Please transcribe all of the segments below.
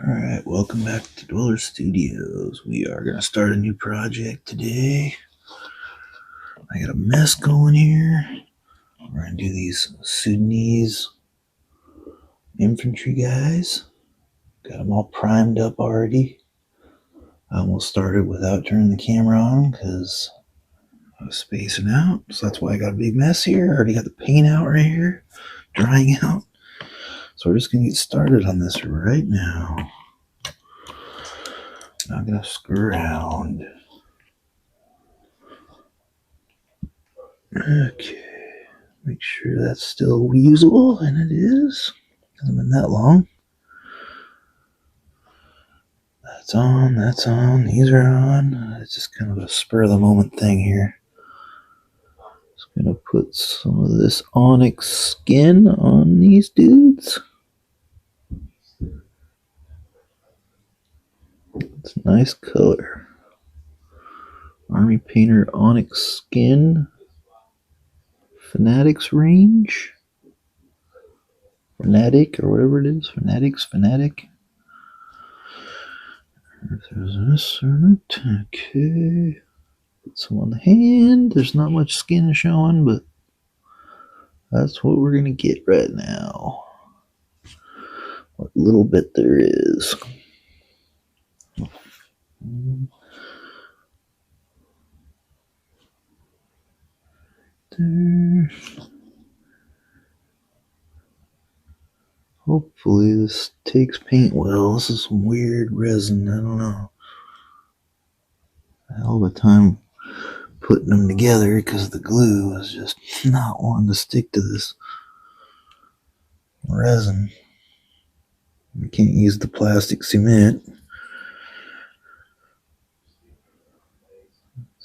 Alright, welcome back to Dweller Studios. We are going to start a new project today. I got a mess going here. We're going to do these Sudanese infantry guys. Got them all primed up already. I almost started without turning the camera on because I was spacing out. So that's why I got a big mess here. I already got the paint out right here, drying out. So we're just going to get started on this right now. Not going to screw around. Okay, make sure that's still usable, and it is. Hasn't been that long. That's on, that's on, these are on. It's just kind of a spur of the moment thing here. Just gonna put some of this onyx skin on these dudes. It's a nice color. Army Painter Onyx Skin. Fanatics range. Fanatic, or whatever it is. Fanatic. There's this or that. Okay. Put some on the hand. There's not much skin showing, but that's what we're going to get right now. What little bit there is. There. Hopefully this takes paint well. This is some weird resin. I don't know. A hell of a time putting them together because the glue is just not wanting to stick to this resin. We can't use the plastic cement.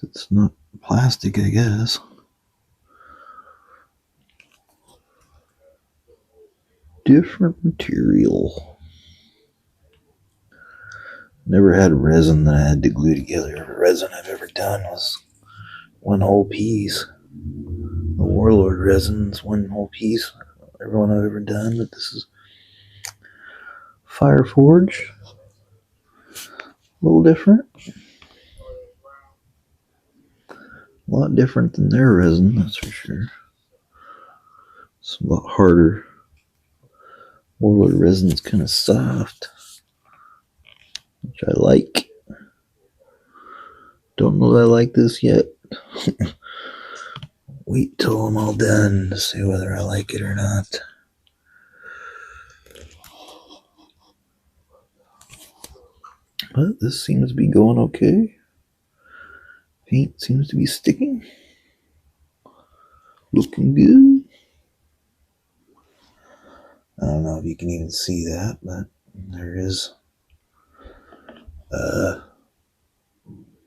It's not plastic, I guess. Different material. Never had resin that I had to glue together. Every resin I've ever done was one whole piece. The Warlord resin's one whole piece. Everyone I've ever done, but this is Fireforge. A little different. A lot different than their resin, that's for sure. It's a lot harder. Warlord resin's kind of soft, which I like. Don't know that I like this yet. Wait till I'm all done to see whether I like it or not. But this seems to be going okay. Paint seems to be sticking. Looking good. I don't know if you can even see that, but there is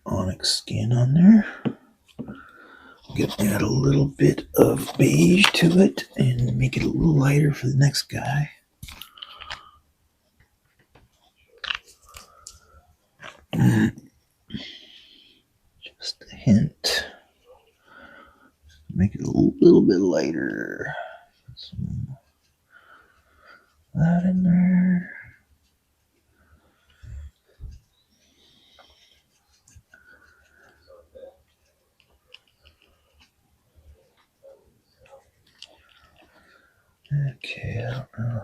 onyx skin on there. I'm gonna add a little bit of beige to it and make it a little lighter for the next guy. Just a hint. Make it a little bit lighter. Put some that in there. Okay, I don't know.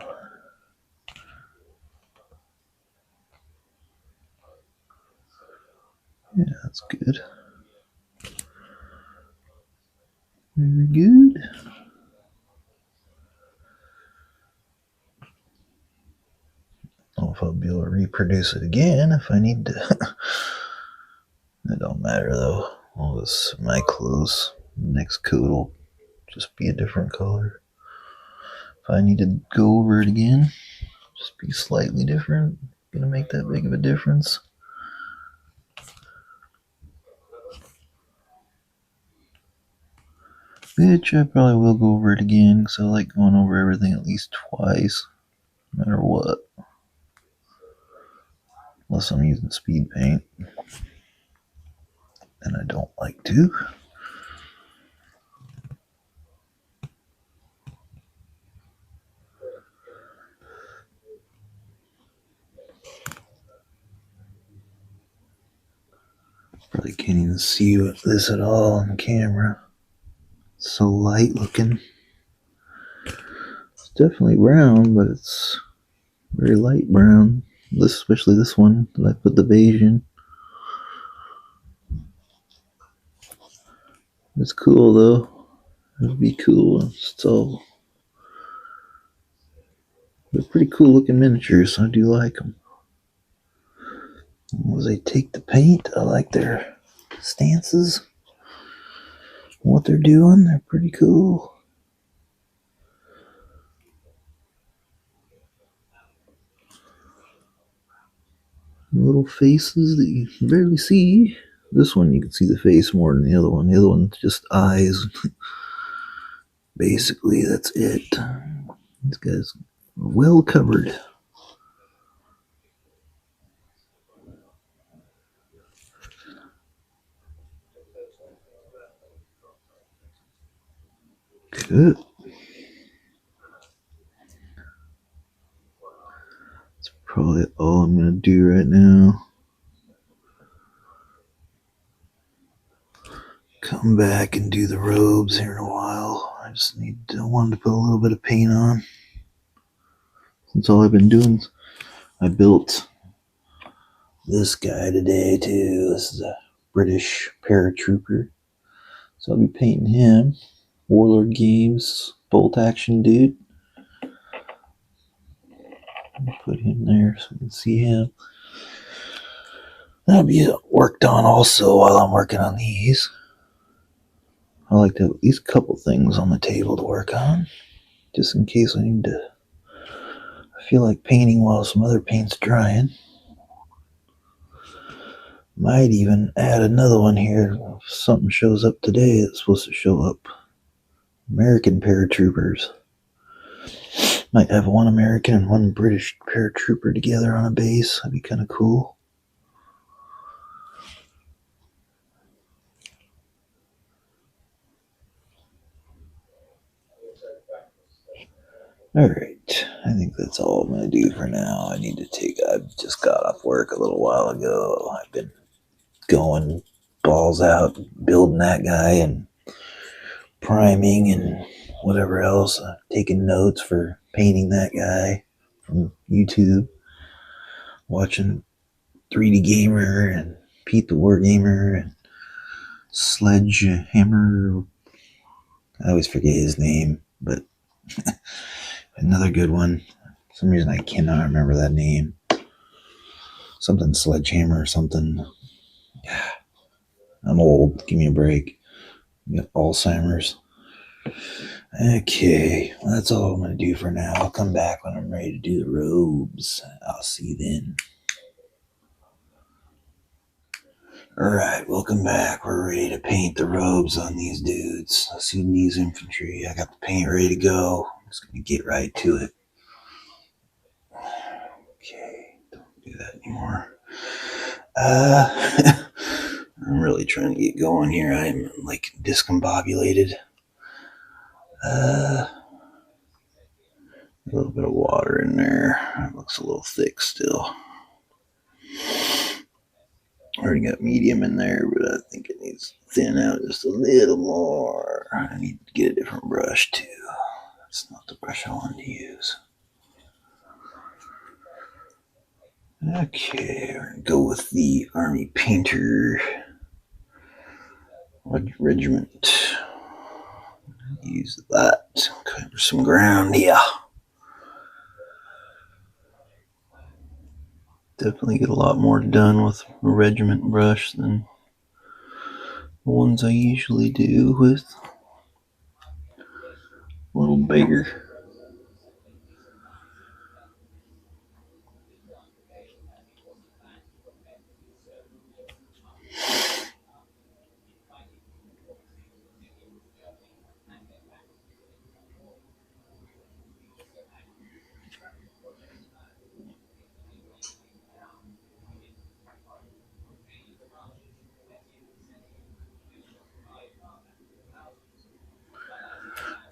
Yeah, that's good. Very good. I don't know if I'll be able to reproduce it again if I need to. It don't matter though. All this semi-close. Next coat will just be a different color. If I need to go over it again, just be slightly different. Gonna make that big of a difference. Which I probably will go over it again because I like going over everything at least twice, no matter what. Unless I'm using speed paint. And I don't like to. Probably can't even see this at all on camera. It's so light looking. It's definitely brown, but it's very light brown. Especially this one that I put the beige in. It's cool though. It'd be cool. It's all. They're pretty cool looking miniatures. So I do like them. As they take the paint, I like their stances. What they're doing, they're pretty cool. Little faces that you can barely see. This one you can see the face more than the other one. The other one's just eyes. Basically, that's it. These guys are well covered. Good. That's probably all I'm going to do right now. Come back and do the robes here in a while. I just wanted to put a little bit of paint on. That's all I've been doing. I built this guy today too. This is a British paratrooper. So I'll be painting him. Warlord Games bolt action dude. Put him there so you can see him. That'll be worked on also while I'm working on these. I like to have at least a couple things on the table to work on, just in case I feel like painting while some other paint's drying. Might even add another one here if something shows up today that's supposed to show up. American paratroopers. Might have one American and one British paratrooper together on a base. That'd be kind of cool. Alright, I think that's all I'm going to do for now. I just got off work a little while ago. I've been going balls out, building that guy and priming and whatever else. Taking notes for painting that guy from YouTube. Watching 3D Gamer and Pete the War Gamer and Sledgehammer. I always forget his name, but another good one. For some reason I cannot remember that name. Something Sledgehammer or something. Yeah. I'm old. Give me a break. I got Alzheimer's. Okay. Well, that's all I'm going to do for now. I'll come back when I'm ready to do the robes. I'll see you then. Alright, welcome back. We're ready to paint the robes on these dudes. Sudanese Infantry. I got the paint ready to go. I'm just going to get right to it. Okay, don't do that anymore. I'm really trying to get going here. I'm like discombobulated. A little bit of water in there. It looks a little thick still. Already got medium in there, but I think it needs to thin out just a little more. I need to get a different brush too. That's not the brush I wanted to use. Okay, we're gonna go with the Army Painter Regiment. Use that. Cover some ground here. Definitely get a lot more done with a regiment brush than the ones I usually do with a little bigger.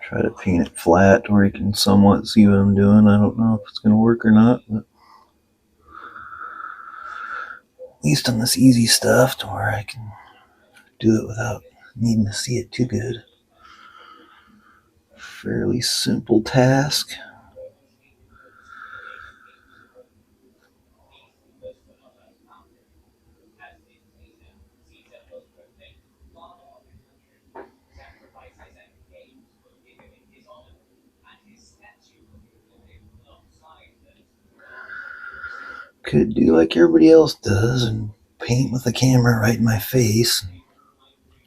Try to paint it flat where you can somewhat see what I'm doing. I don't know if it's going to work or not, but least on this easy stuff to where I can do it without needing to see it too good. Fairly simple task. Could do like everybody else does and paint with the camera right in my face.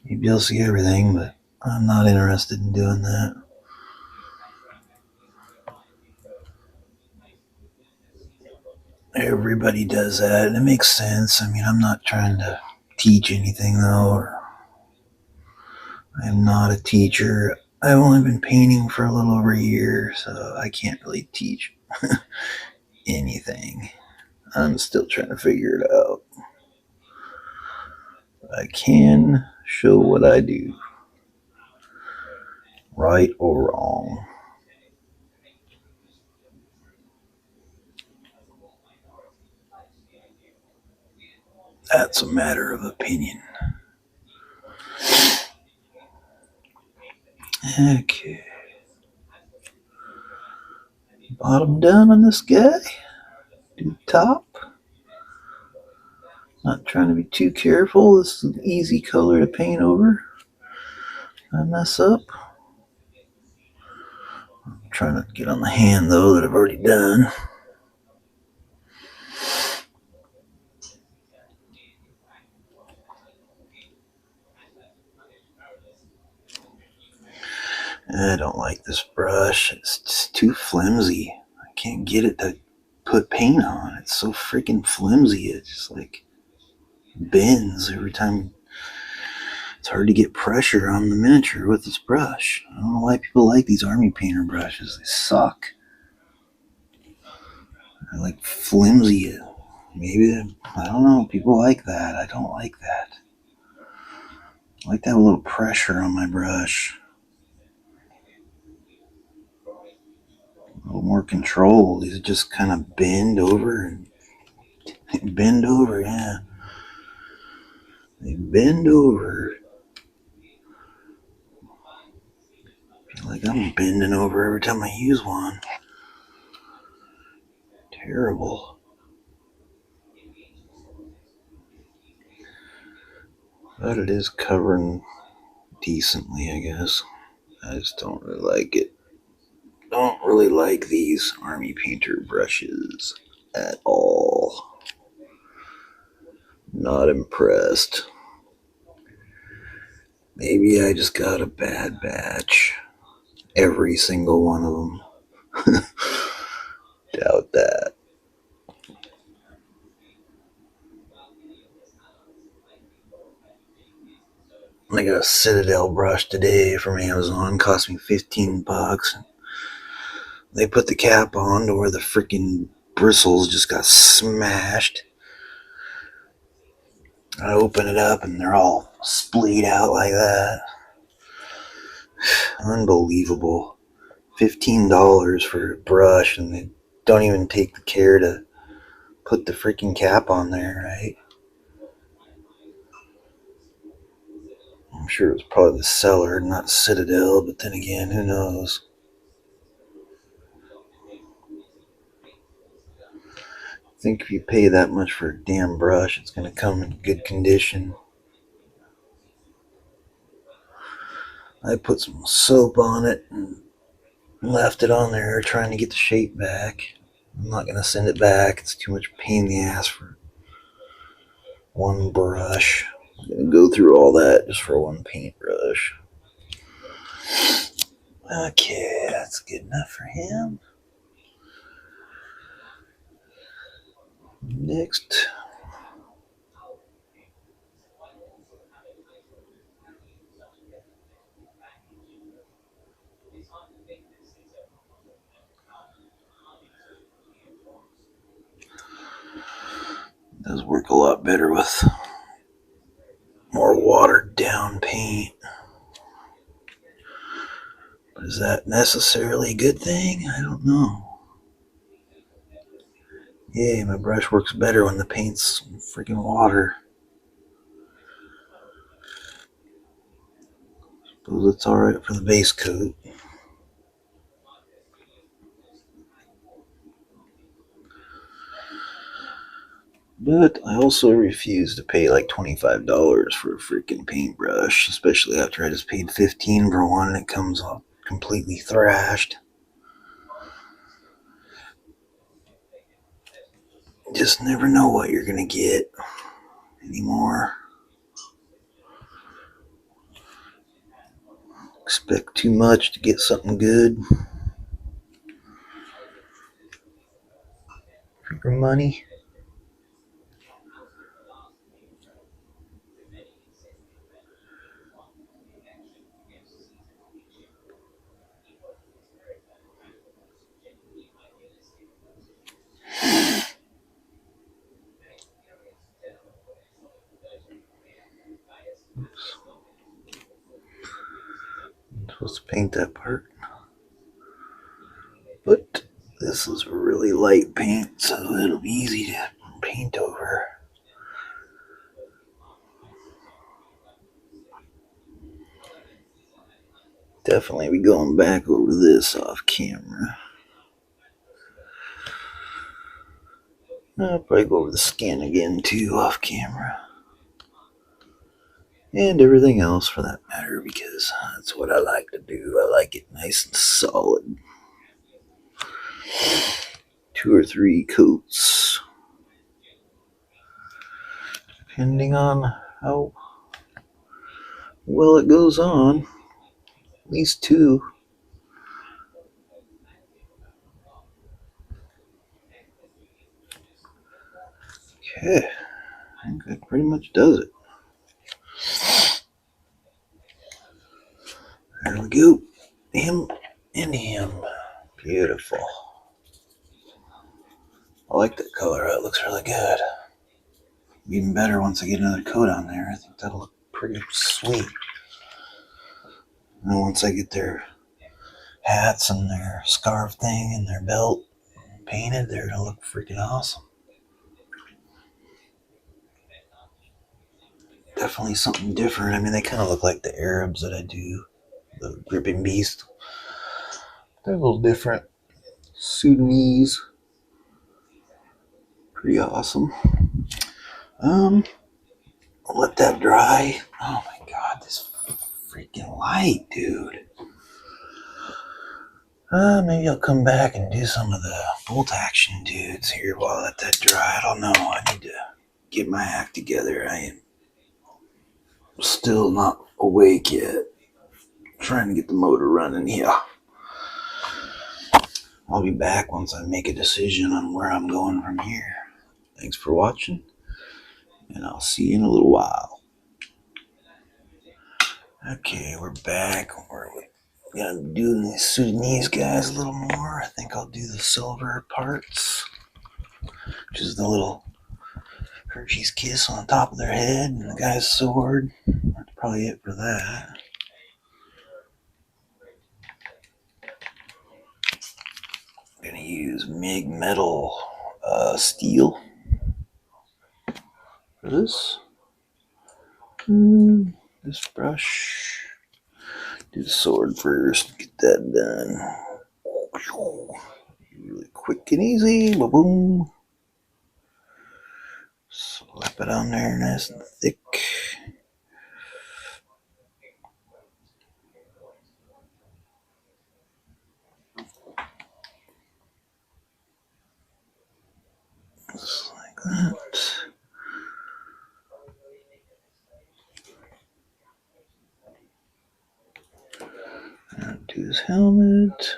Maybe I'll see everything, but I'm not interested in doing that. Everybody does that, and it makes sense. I mean, I'm not trying to teach anything, though, or I'm not a teacher. I've only been painting for a little over a year, so I can't really teach anything. I'm still trying to figure it out. I can show what I do, right or wrong. That's a matter of opinion. Okay. Bottom done on this guy. Do top. Not trying to be too careful. This is an easy color to paint over. I mess up. I'm trying to get on the hand though that I've already done. I don't like this brush. It's just too flimsy. I can't get it to put paint on. It's so freaking flimsy. It just like bends every time. It's hard to get pressure on the miniature with this brush. I don't know why people like these army painter brushes. They suck. They're like flimsy. Maybe, I don't know. People like that. I don't like that. I like to have a little pressure on my brush. A little more control. These just kind of bend over and bend over, yeah. They bend over. I feel like I'm bending over every time I use one. Terrible. But it is covering decently, I guess. I just don't really like it. Don't really like these army painter brushes at all. Not impressed. Maybe I just got a bad batch. Every single one of them. Doubt that. I got a Citadel brush today from Amazon. Cost me $15. They put the cap on to where the freaking bristles just got smashed. I open it up and they're all splayed out like that. Unbelievable. $15 for a brush, and they don't even take the care to put the freaking cap on there, right? I'm sure it was probably the seller, not Citadel, but then again, who knows? I think if you pay that much for a damn brush, it's going to come in good condition. I put some soap on it and left it on there trying to get the shape back. I'm not going to send it back. It's too much pain in the ass for one brush. I'm going to go through all that just for one paintbrush. Okay, that's good enough for him. Next. Does work a lot better with more watered down paint. But is that necessarily a good thing? I don't know. Yay, my brush works better when the paint's freaking water. Suppose it's alright for the base coat. But I also refuse to pay like $25 for a freaking paintbrush, especially after I just paid $15 for one and it comes off completely thrashed. Just never know what you're gonna get anymore. Expect too much to get something good for your money. I'm supposed to paint that part. But this is really light paint, so it'll be easy to paint over. Definitely be going back over this off camera. I'll probably go over the skin again too off camera. And everything else for that matter, because that's what I like to do. I like it nice and solid. 2 or 3 coats, depending on how well it goes on. At least 2. Okay, I think that pretty much does it. There we go. Him and him. Beautiful. I like that color. It looks really good. Even better once I get another coat on there. I think that'll look pretty sweet. And once I get their hats and their scarf thing and their belt painted, they're gonna look freaking awesome. Definitely something different. I mean, they kind of look like the Arabs that I do, the Gripping Beast. They're a little different. Sudanese. Pretty awesome. I'll let that dry. Oh my god, this freaking light, dude. Maybe I'll come back and do some of the bolt action dudes here while I let that dry. I don't know. I need to get my act together. I am still not awake yet. Trying to get the motor running here. I'll be back once I make a decision on where I'm going from here. Thanks for watching, and I'll see you in a little while. Okay, we're back. We're gonna be doing these Sudanese guys a little more. I think I'll do the silver parts, which is the little Hershey's kiss on top of their head and the guy's sword. That's probably it for that. I'm gonna use MIG metal steel for this. This brush. Do the sword first. Get that done. Really quick and easy. Boom. Slap it on there nice and thick. Just like that. Do his helmet.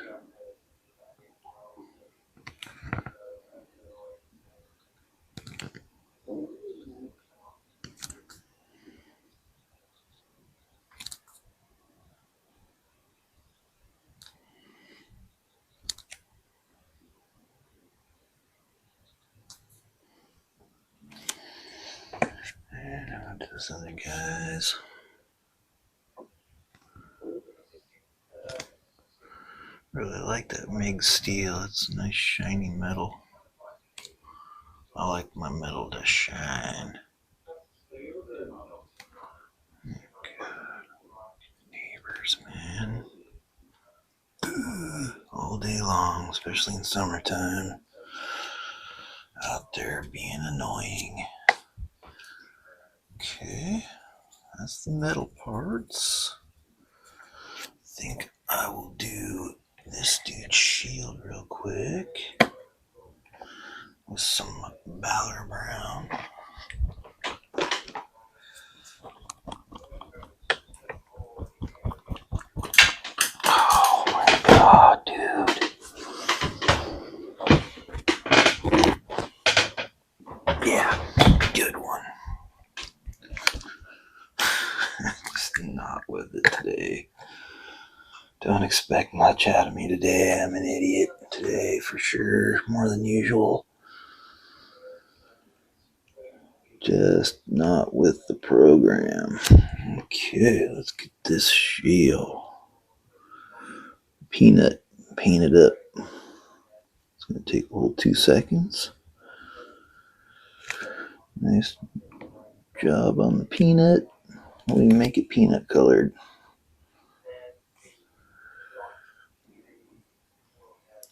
And on to this other guys. Really like that MIG steel. It's a nice shiny metal. I like my metal to shine. Neighbors, man. All day long, especially in summertime. Out there being annoying. Okay, that's the metal parts. I think I will do this dude's shield real quick with some Baller Browne. Oh my god, dude. Yeah, good one. Just not with it today. Don't expect much out of me today. I'm an idiot today for sure, more than usual. Just not with the program. Okay, let's get this shield. Peanut, paint it up. It's going to take a whole 2 seconds. Nice job on the peanut. We make it peanut colored.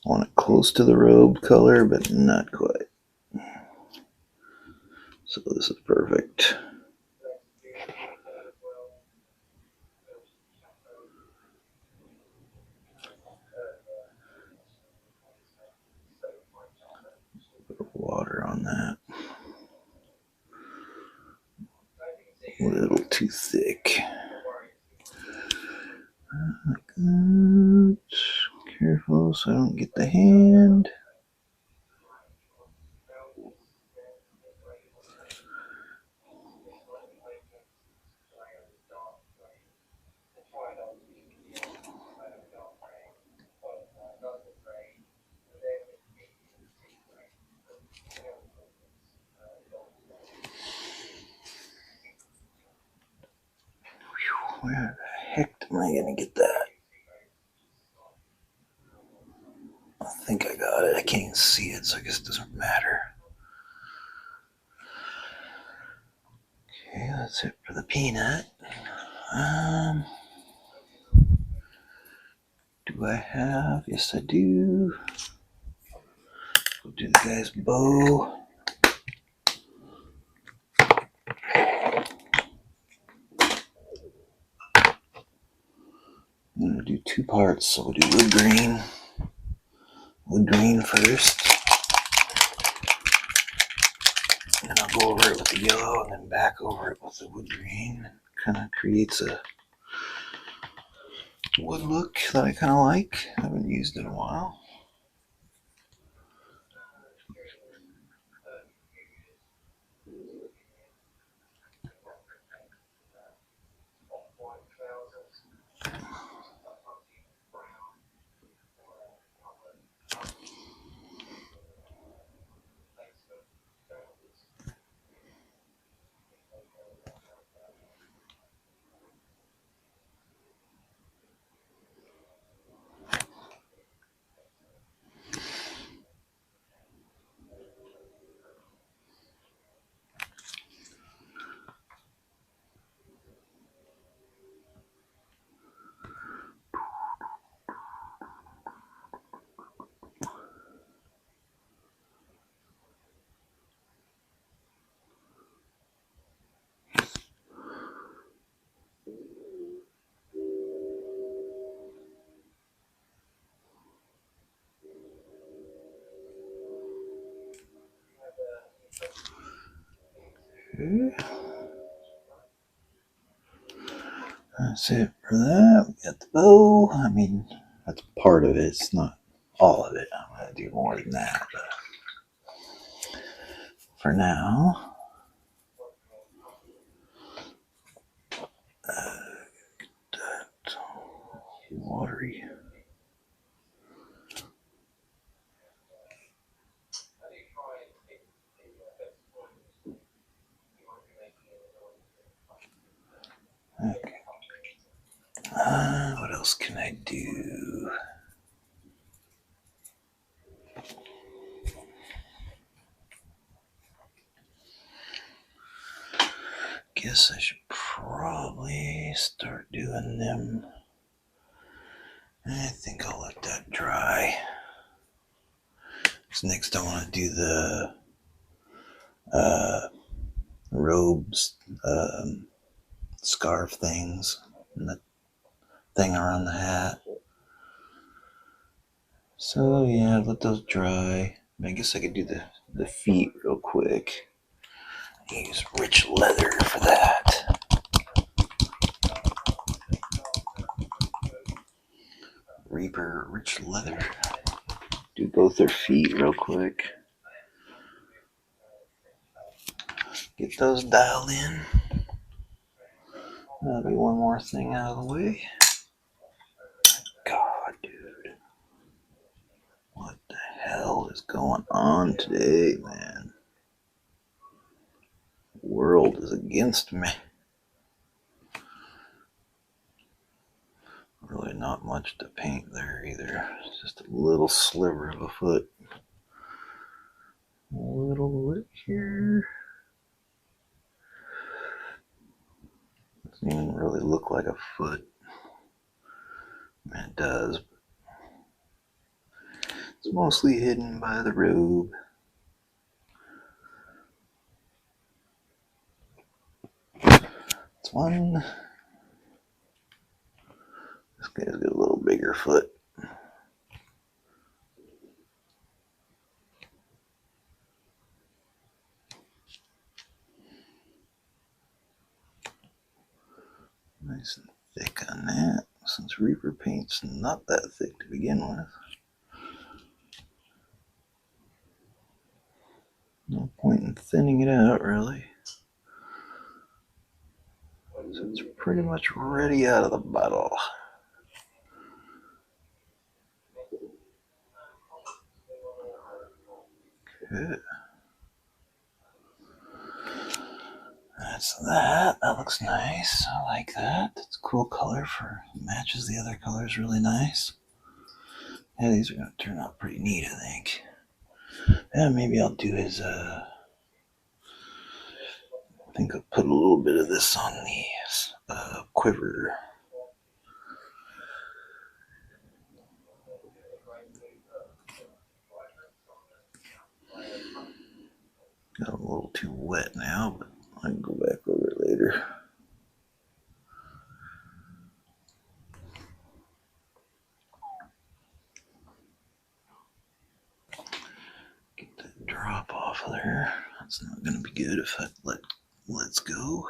I want it close to the robe color, but not quite. So this is perfect. Put water on that. A little too thick. Like that. Careful so I don't get the hand. Where the heck am I going to get that? I think I got it. I can't even see it, so I guess it doesn't matter. Okay, that's it for the peanut. Do I have? Yes, I do. Go do the guy's bow. I'm going to do 2 parts, so we'll do wood green. Wood green first. And then I'll go over it with the yellow and then back over it with the wood green. Kind of creates a wood look that I kind of like. I haven't used it in a while. Okay. That's it for that. We got the bow. I mean, that's part of it. It's not all of it. I'm going to do more than that. But for now, that's watery. Okay. What else can I do? guess I should probably start doing them. I think I'll let that dry. So next I want to do the robes, scarf things, and the thing around the hat. So yeah, let those dry. I guess I could do the feet real quick. Use rich leather for that. Reaper rich leather. Do both their feet real quick. Get those dialed in. That'll be one more thing out of the way. God, dude. What the hell is going on today, man? The world is against me. Really not much to paint there either. It's just a little sliver of a foot. A little bit here. Doesn't even really look like a foot. I mean, it does. It's mostly hidden by the robe. It's one. This guy's got a little bigger foot. Nice and thick on that, since Reaper paint's not that thick to begin with. No point in thinning it out, really. So it's pretty much ready out of the bottle. Good. That's that. That looks nice. I like that. It's a cool color for matches the other colors really nice. Yeah, these are gonna turn out pretty neat, I think. Yeah, maybe I'll do his I think I'll put a little bit of this on the quiver. Got a little too wet now, but I can go back over it later. Get that drop off of there. That's not going to be good if I let's go.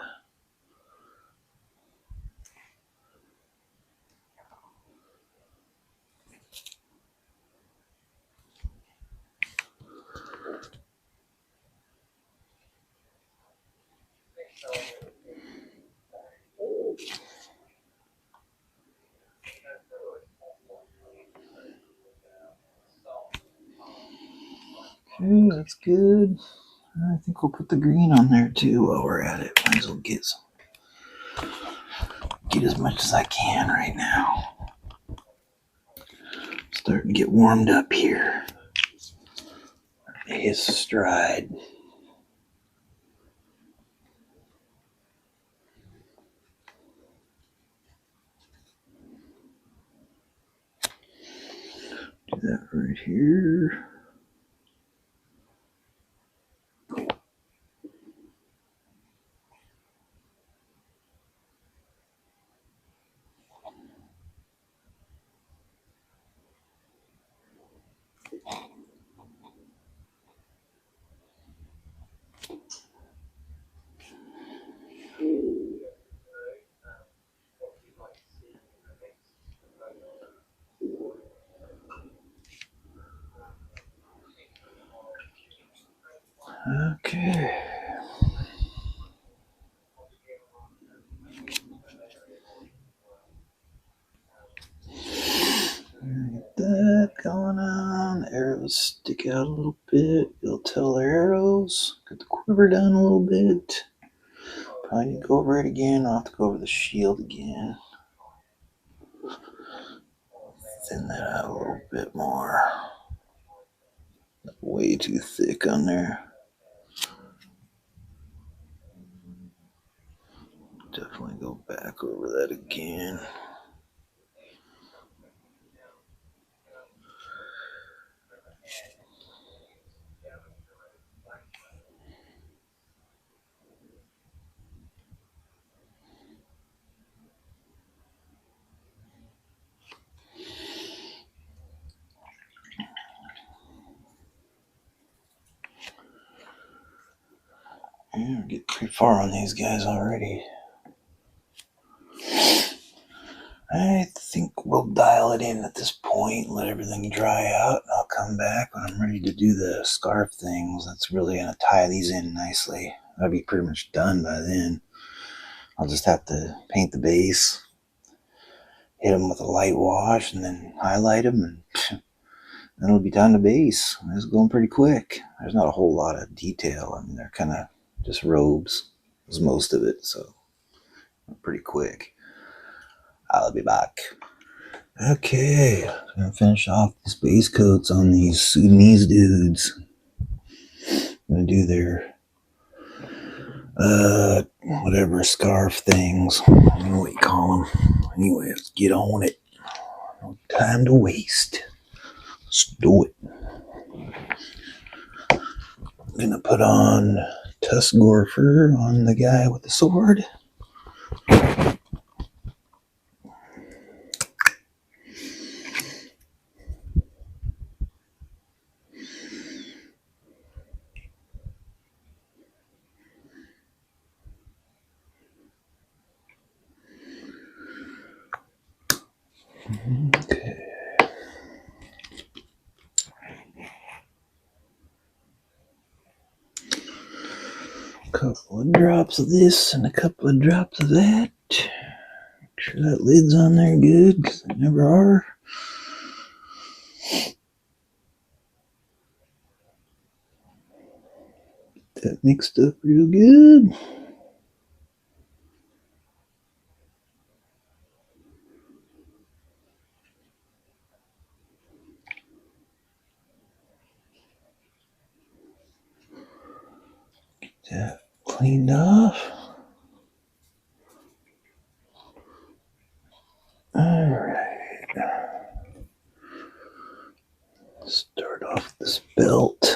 Okay, that's good. I think we'll put the green on there too while we're at it. Might as well get as much as I can right now. Starting to get warmed up here. His stride. Do that right here. Okay. Get that going on. The arrows stick out a little bit. You'll tell the arrows. Get the quiver down a little bit. Probably need to go over it again. I'll have to go over the shield again. Thin that out a little bit more. Way too thick on there. go back over that again. Yeah, we're getting pretty far on these guys already. I think we'll dial it in at this point, let everything dry out, and I'll come back when I'm ready to do the scarf things. That's really going to tie these in nicely. I'll be pretty much done by then. I'll just have to paint the base, hit them with a light wash, and then highlight them, and then it'll be time to base. It's going pretty quick. There's not a whole lot of detail. I mean, they're kind of just robes, is most of it, so pretty quick. I'll be back. Okay, I'm gonna finish off these base coats on these Sudanese dudes. I'm gonna do their whatever scarf things. I don't know what you call them. Anyway, let's get on it. No time to waste. Let's do it. I'm gonna put on Tuskgorfer on the guy with the sword. Okay. A couple of drops of this and a couple of drops of that. Make sure that lid's on there good, because they never are. Get that mixed up real good. Get that cleaned off. Alright. Start off this belt.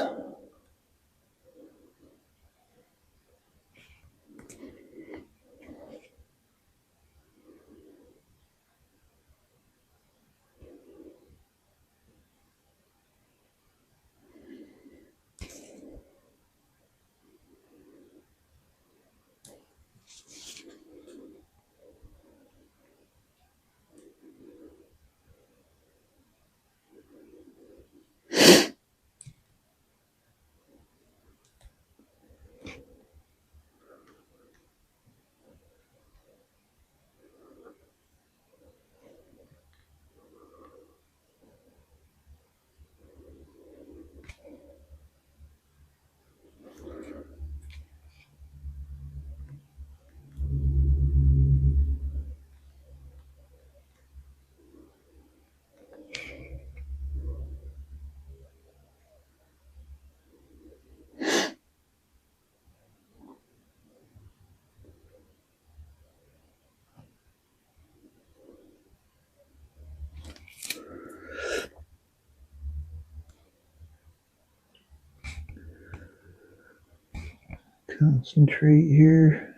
Concentrate here.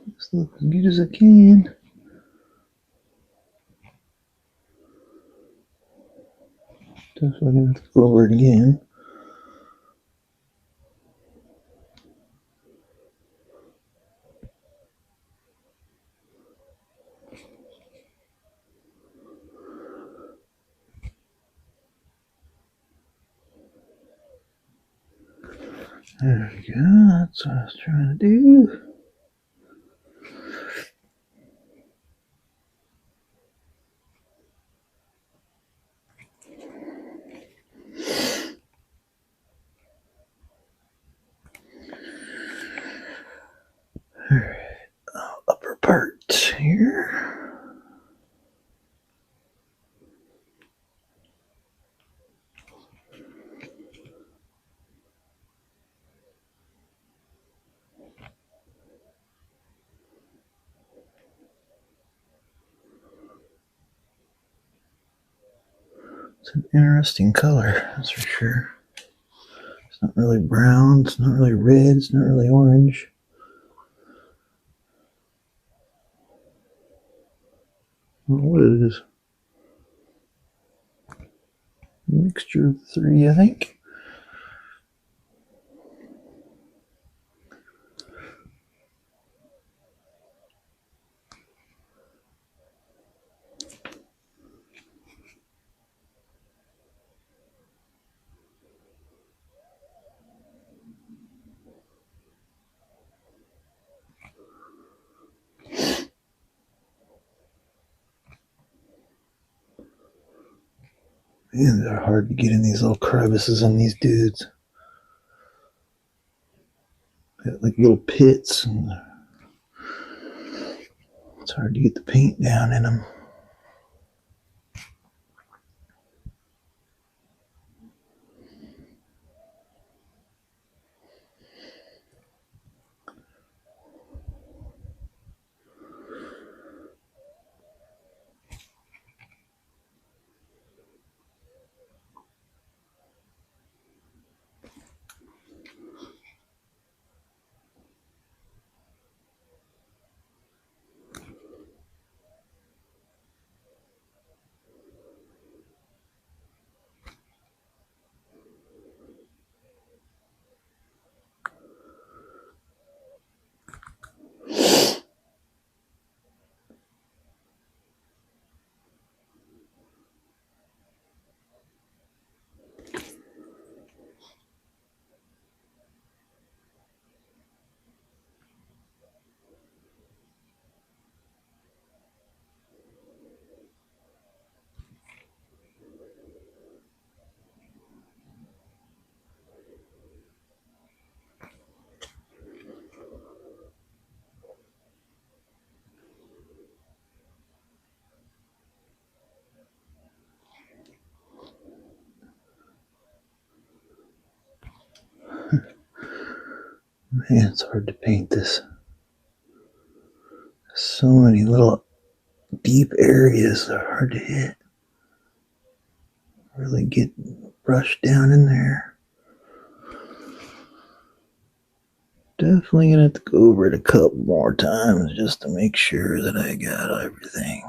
This looks as good as I can. Definitely gonna have to go over it again. There we go. That's what I was trying to do. Alright. Upper part here. an interesting color, that's for sure. It's not really brown, it's not really red, it's not really orange. I don't know what it is. A mixture of the three, I think. Man, they're hard to get in these little crevices on these dudes. Got like little pits, and it's hard to get the paint down in them. Man, it's hard to paint this. So many little deep areas that are hard to hit. Really get brushed down in there. Definitely gonna have to go over it a couple more times just to make sure that I got everything.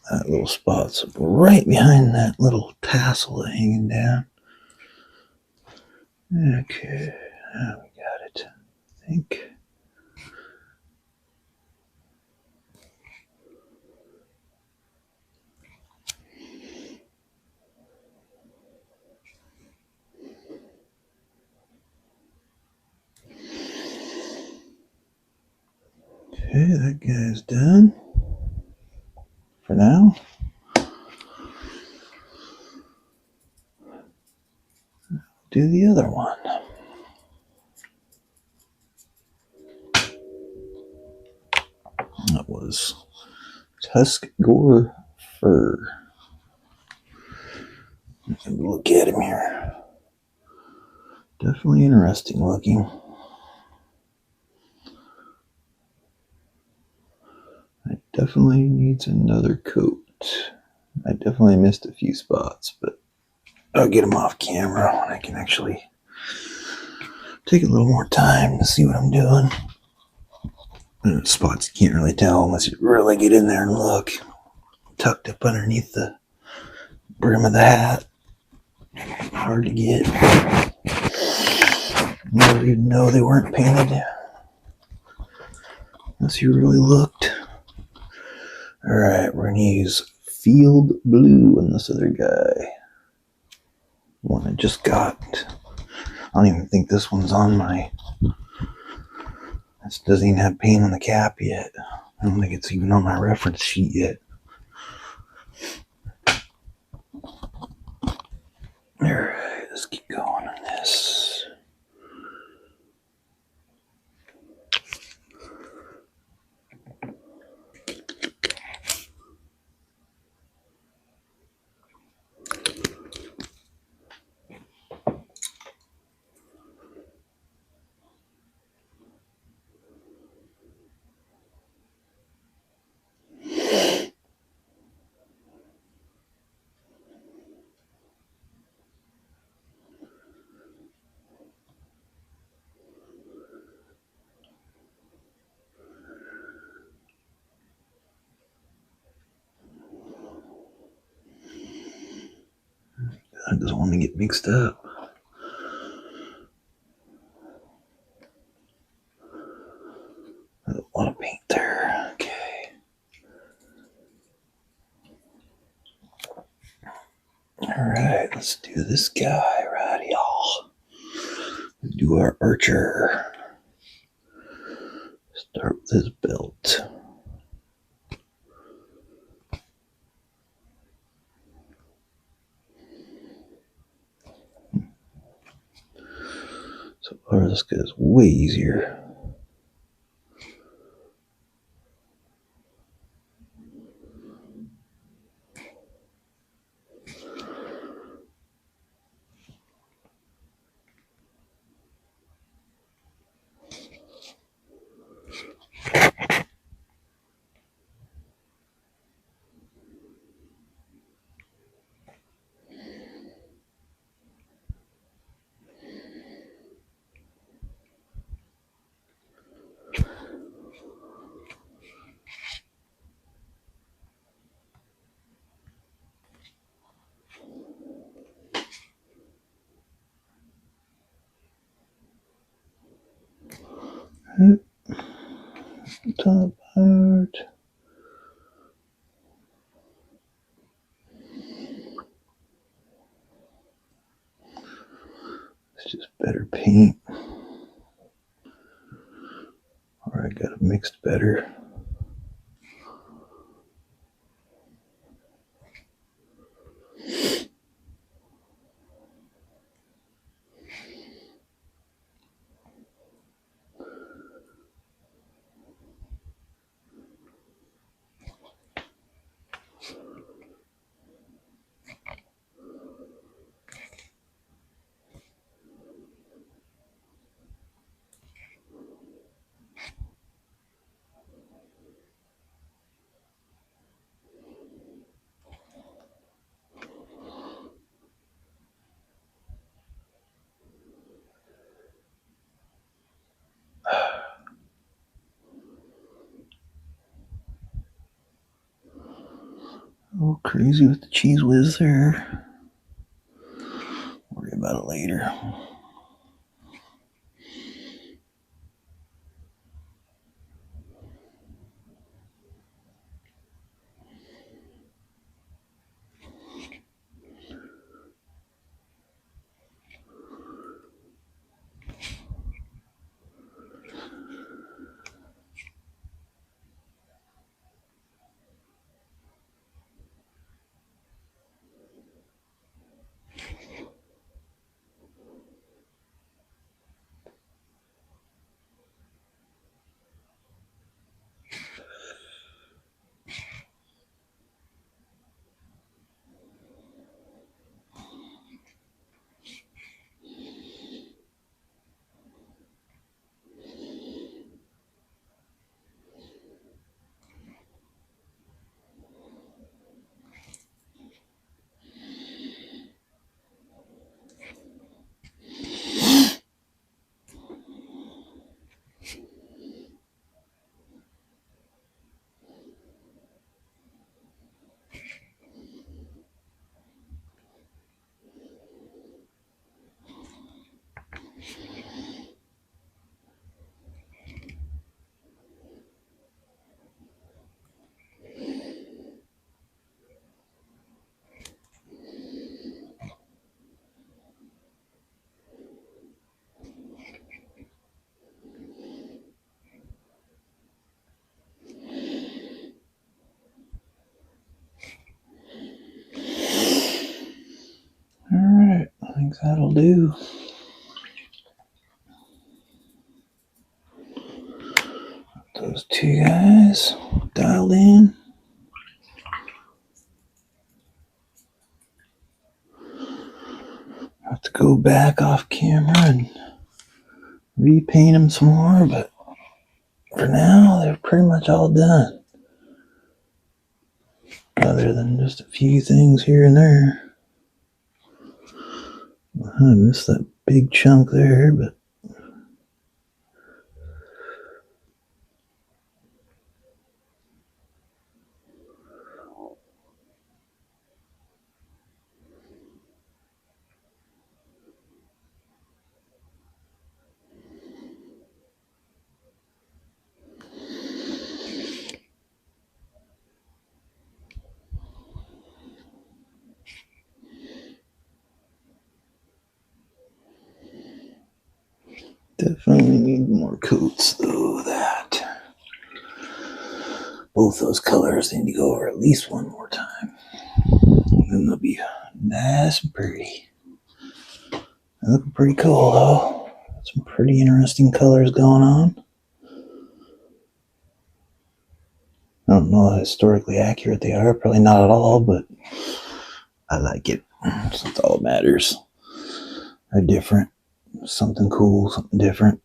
That little spot's right behind that little tassel hanging down. Okay, now we got it, I think. Okay, that guy's done for now. Do the other one. That was Tusk Gore Fur. Look at him here. Definitely interesting looking. It definitely needs another coat. I definitely missed a few spots, but I'll get them off camera when I can actually take a little more time to see what I'm doing. Spots you can't really tell unless you really get in there and look. Tucked up underneath the brim of the hat. Hard to get. Never even know they weren't painted unless you really looked. Alright, we're going to use Field Blue on this other guy. One I just got. I don't even think this one's on my... This doesn't even have paint on the cap yet. I don't think it's even on my reference sheet yet. Alright, let's keep going on this. I just want to get mixed up. There's a lot of paint there. Okay. Alright, let's do this guy right, y'all. Do our archer. Start with his belt. So far, this guy's way easier. Top part. It's just better paint. Or I got it mixed better. Oh, crazy with the cheese whiz there. Worry about it later. Alright, I think that'll do. Those two guys dialed in. I have to go back off camera and repaint them some more, but for now, they're pretty much all done. Other than just a few things here and there. I missed that big chunk there, but Definitely need more coats though. Both those colors need to go over at least one more time. Then they'll be nice and pretty. They look pretty cool though. Some pretty interesting colors going on. I don't know how historically accurate they are. Probably not at all, but I like it. So that's all that matters. They're different. Something cool, something different.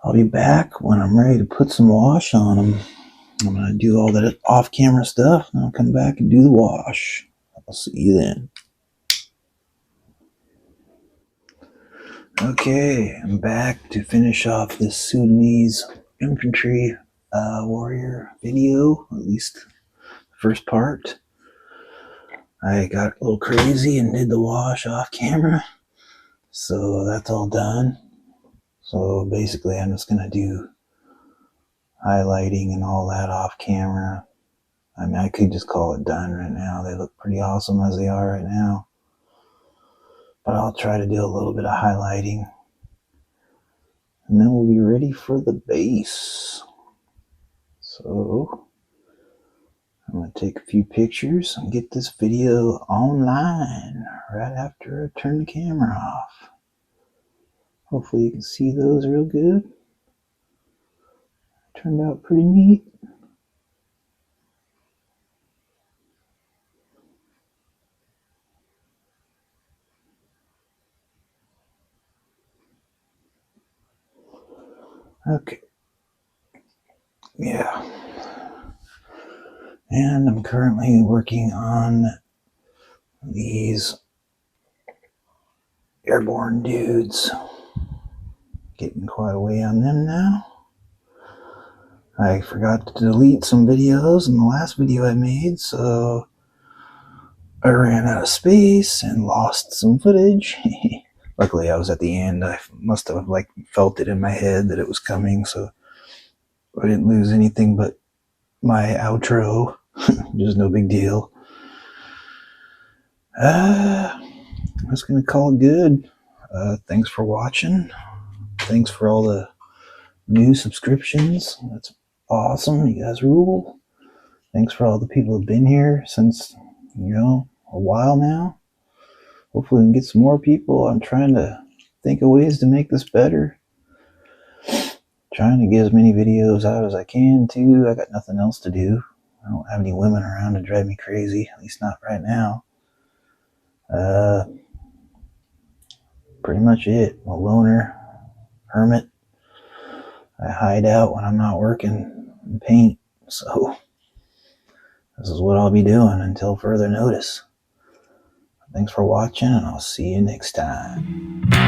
I'll be back when I'm ready to put some wash on them. I'm going to do all that off-camera stuff, and I'll come back and do the wash. I'll see you then. Okay, I'm back to finish off this Sudanese infantry warrior video, at least the first part. I got a little crazy and did the wash off camera, so that's all done. So basically I'm just going to do highlighting and all that off camera. I mean, I could just call it done right now. They look pretty awesome as they are right now. But I'll try to do a little bit of highlighting. And then we'll be ready for the base. So I'm going to take a few pictures and get this video online right after I turn the camera off. Hopefully you can see those real good. Turned out pretty neat. Okay. Yeah. And I'm currently working on these airborne dudes. Getting quite a way on them now. I forgot to delete some videos in the last video I made, so I ran out of space and lost some footage. Luckily I was at the end. I must have felt it in my head that it was coming, so I didn't lose anything but my outro. Just no big deal. I'm just gonna call it good. Thanks for watching. Thanks for all the new subscriptions. That's awesome. You guys rule. Thanks for all the people who've been here since, a while now. Hopefully we can get some more people. I'm trying to think of ways to make this better. Trying to get as many videos out as I can too. I got nothing else to do. I don't have any women around to drive me crazy, at least not right now. Pretty much it. I'm a loner, hermit. I hide out when I'm not working and paint, so this is what I'll be doing until further notice. Thanks for watching, and I'll see you next time.